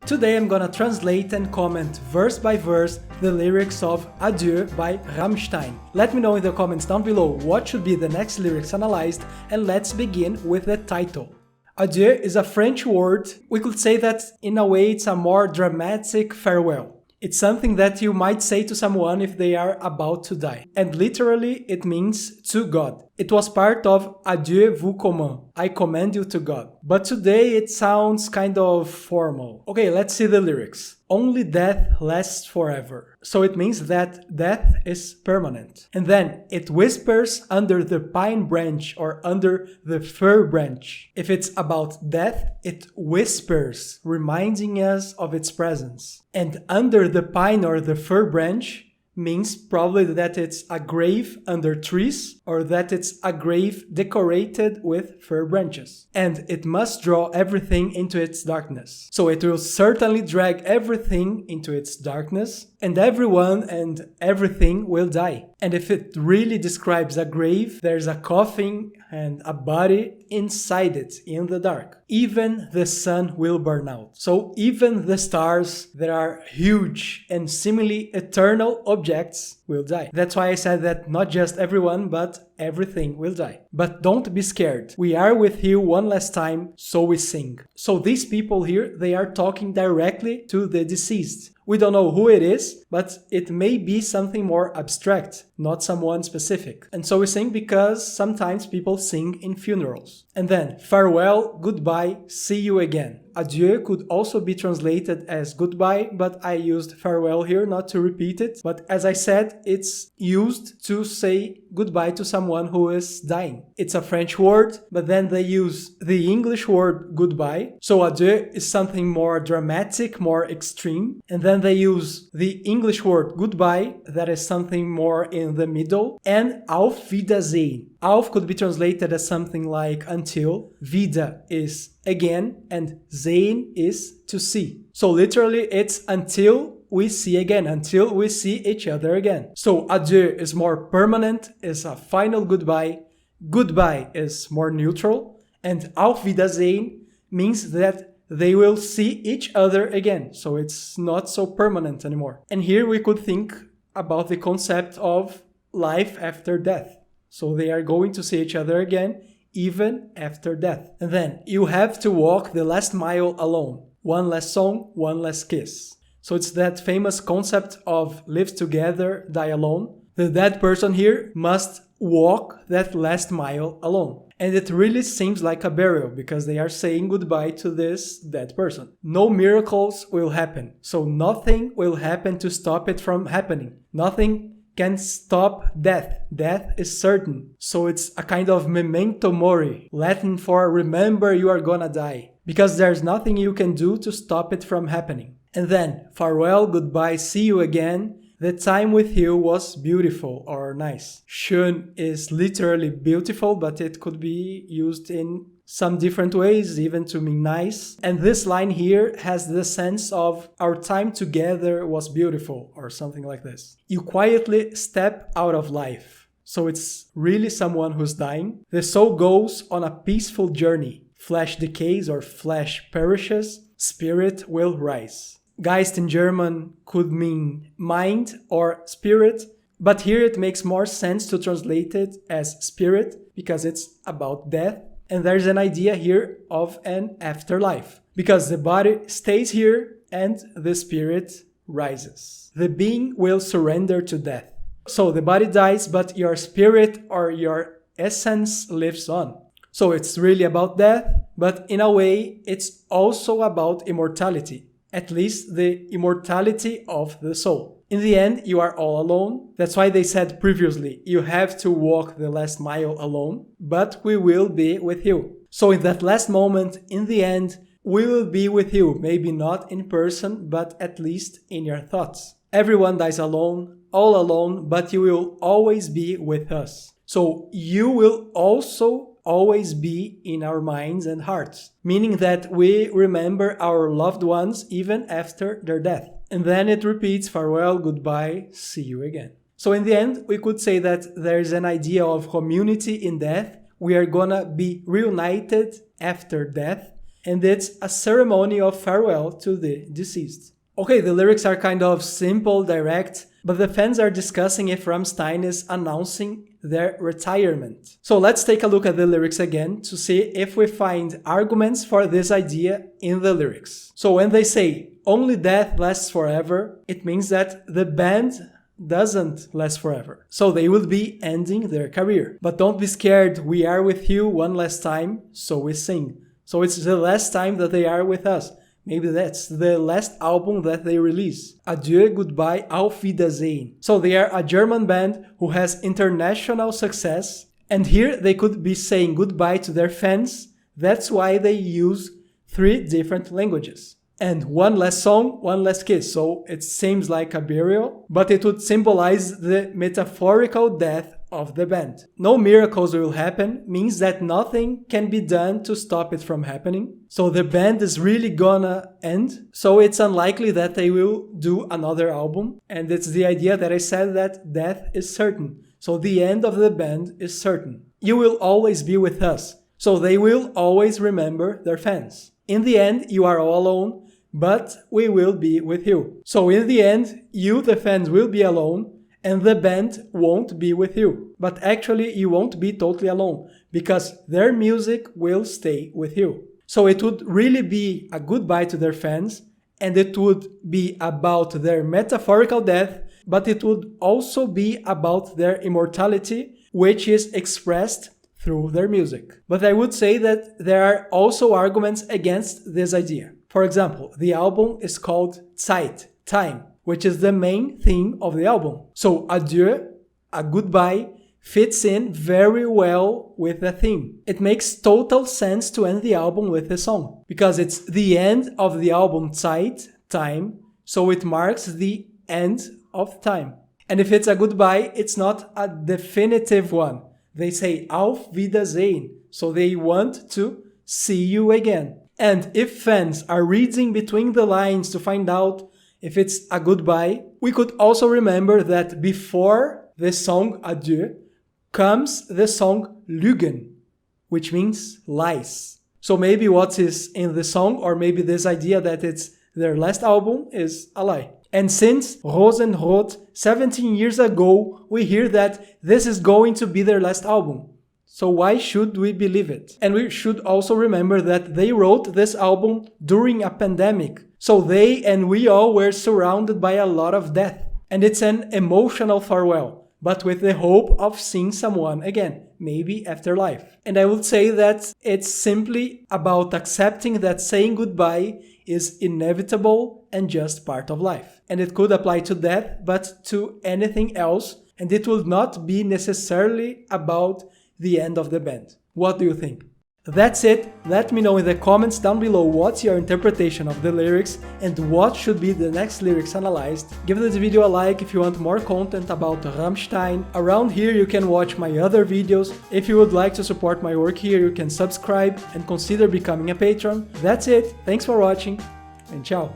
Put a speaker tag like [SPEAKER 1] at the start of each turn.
[SPEAKER 1] Today I'm gonna translate and comment verse by verse the lyrics of Adieu by Rammstein. Let me know in the comments down below what should be the next lyrics analyzed, and let's begin with the title. Adieu is a French word. We could say that in a way it's a more dramatic farewell. It's something that you might say to someone if they are about to die. And literally it means to God. It was part of Adieu vous commande, I commend you to God. But today it sounds kind of formal. Okay, let's see the lyrics. Only death lasts forever. So it means that death is permanent. And then it whispers under the pine branch or under the fir branch. If it's about death, it whispers, reminding us of its presence. And under the pine or the fir branch means probably that it's a grave under trees or that it's a grave decorated with fir branches. And it must draw everything into its darkness. So it will certainly drag everything into its darkness, and everyone and everything will die. And if it really describes a grave, there's a coffin and a body inside it in the dark. Even the sun will burn out. So even the stars that are huge and seemingly eternal objects will die. That's why I said that not just everyone, but everything will die. But don't be scared. We are with you one last time, so we sing. So these people here, they are talking directly to the deceased. We don't know who it is, but it may be something more abstract, not someone specific. And so we sing because sometimes people sing in funerals. And then, farewell, goodbye, see you again. Adieu could also be translated as goodbye, but I used farewell here not to repeat it. But as I said, it's used to say goodbye to someone who is dying. It's a French word, but then they use the English word goodbye. So adieu is something more dramatic, more extreme. And then they use the English word goodbye, that is something more in the middle. And auf Wiedersehen. Auf could be translated as something like until. Vida is again, and sehen is to see. So literally it's until we see again, until we see each other again. So adieu is more permanent, is a final goodbye. Goodbye is more neutral. And auf Wiedersehen means that they will see each other again. So it's not so permanent anymore. And here we could think about the concept of life after death. So they are going to see each other again, even after death. And then you have to walk the last mile alone. One last song, one last kiss. So it's that famous concept of live together, die alone. The dead person here must walk that last mile alone. And it really seems like a burial because they are saying goodbye to this dead person. No miracles will happen. So nothing will happen to stop it from happening. Nothing can stop death. Death is certain. So it's a kind of memento mori, Latin for remember you are gonna die. Because there's nothing you can do to stop it from happening. And then, farewell, goodbye, see you again. The time with you was beautiful or nice. Schön is literally beautiful, but it could be used in some different ways, even to mean nice. And this line here has the sense of our time together was beautiful or something like this. You quietly step out of life. So it's really someone who's dying. The soul goes on a peaceful journey. Flesh decays or flesh perishes. Spirit will rise. Geist in German could mean mind or spirit, but here it makes more sense to translate it as spirit because it's about death. And there's an idea here of an afterlife because the body stays here and the spirit rises. The being will surrender to death. So the body dies, but your spirit or your essence lives on. So it's really about death, but in a way, it's also about immortality. At least the immortality of the soul. In the end, you are all alone. That's why they said previously, you have to walk the last mile alone, but we will be with you. So in that last moment, in the end, we will be with you. Maybe not in person, but at least in your thoughts. Everyone dies alone, all alone, but you will always be with us. So you will also always be in our minds and hearts, meaning that we remember our loved ones even after their death. And then it repeats farewell, goodbye, see you again. So in the end, we could say that there's an idea of community in death. We are gonna be reunited after death. and it's a ceremony of farewell to the deceased. Okay, the lyrics are kind of simple, direct, but the fans are discussing if Rammstein is announcing their retirement. So let's take a look at the lyrics again to see if we find arguments for this idea in the lyrics. So when they say, "Only death lasts forever," it means that the band doesn't last forever. So they will be ending their career. But don't be scared, we are with you one last time, so we sing. So it's the last time that they are with us. Maybe that's the last album that they release. Adieu, goodbye, auf Wiedersehen. So they are a German band who has international success. And here they could be saying goodbye to their fans. That's why they use 3 different languages. And one last song, one last kiss. So it seems like a burial, but it would symbolize the metaphorical death of the band. No miracles will happen means that nothing can be done to stop it from happening. So the band is really gonna end. So it's unlikely that they will do another album. And it's the idea that I said that death is certain. So the end of the band is certain. You will always be with us. So they will always remember their fans. In the end, you are all alone, but we will be with you. So in the end, you, the fans, will be alone, and the band won't be with you. But actually, you won't be totally alone, because their music will stay with you. So it would really be a goodbye to their fans, and it would be about their metaphorical death, but it would also be about their immortality, which is expressed through their music. But I would say that there are also arguments against this idea. For example, the album is called Zeit, time, which is the main theme of the album. So adieu, a goodbye, fits in very well with the theme. It makes total sense to end the album with a song, because it's the end of the album Zeit, time, so it marks the end of time. And if it's a goodbye, it's not a definitive one. They say auf Wiedersehen, so they want to see you again. And if fans are reading between the lines to find out if it's a goodbye, we could also remember that before the song Adieu comes the song Lügen, which means lies. So maybe what is in the song, or maybe this idea that it's their last album, is a lie. And since Rosenrot 17 years ago, we hear that this is going to be their last album. So why should we believe it? And we should also remember that they wrote this album during a pandemic. So they and we all were surrounded by a lot of death. And it's an emotional farewell, but with the hope of seeing someone again, maybe after life. And I would say that it's simply about accepting that saying goodbye is inevitable and just part of life. And it could apply to death, but to anything else, and it will not be necessarily about the end of the band. What do you think? That's it. Let me know in the comments down below what's your interpretation of the lyrics and what should be the next lyrics analyzed. Give this video a like if you want more content about Rammstein. Around here you can watch my other videos. If you would like to support my work here, you can subscribe and consider becoming a patron. That's it. Thanks for watching and ciao.